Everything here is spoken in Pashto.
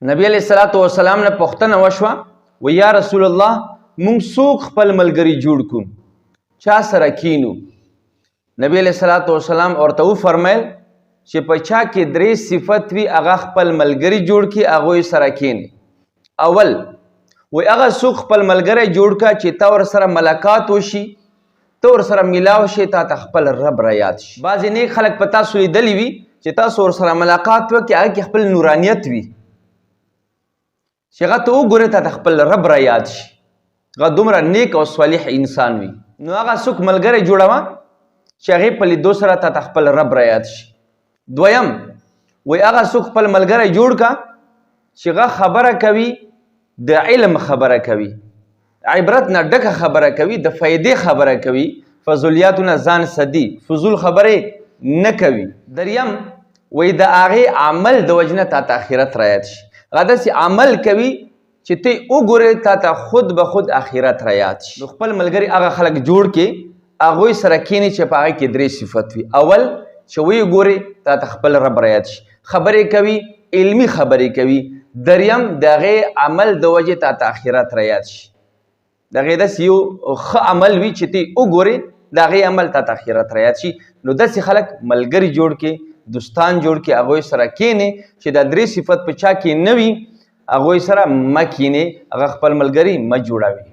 نبی علیہ الصلوۃ والسلام نه پوښتنه وشوه و یا رسول الله مونږ څوک خپل ملګری جوړ کړو چا سره کینو. نبی علیہ الصلوۃ والسلام ورته وفرمیل چې په چا کې درې صفت وي هغه خپل ملګری جوړ کړي هغوی سره کیني. اول وی هغه څوک خپل ملګری جوړ کړه چې تا ورسره ملاقات وشي ته ورسره میلاو شي تا ته خپل رب را یاد شي. بعضې نیک خلک په تاسو لیدلي وي چې تاسو ورسره ملاقات وکړي هغه کې خپل نورانیت وي چې هغه ته وګورې تا ته خپل رب را یاد شي هغه دومره نیک او صالح انسان وي. نو هغه څوک ملګری جوړوه چې هغې په لیدو سره تا ته خپل رب را یاد شي. دویم وی هغه څوک خپل ملګری جوړ کا چې هغه خبره کوي د علم خبره کوي عبرت نه ډکه خبره کوي د فایدې خبره کوي فضولیاتونه ځان سدي فضول خبرې نه کوي. دریم وی د هغې عمل د وجې نه تا ته آخرت را یاد شي هغه داسې عمل کوي چې ته وګورې تا ته خود به خود آخرت را یاد شي. نو خپل ملګري هغه خلک جوړ کې هغوی سره کینې چې په هغې کې درې صفت وي. اول چې ویې ګورې تا ته خپل رب را یاد شي خبرې کوي علمي خبرې کوي. دریم د هغې عمل د وجې تا ته آخرت را یاد شي د هغې داسې یو ښه عمل وي چې ته وګورې د هغې عمل تا ته آخرت را یاد شي. نو داسې خلک ملګري جوړ کې دوستان جوړ کې هغوی سره کینې چې دا درې صفت په چا کې نه وي هغوی سره مه کینې هغه خپل ملګري مه جوړوي.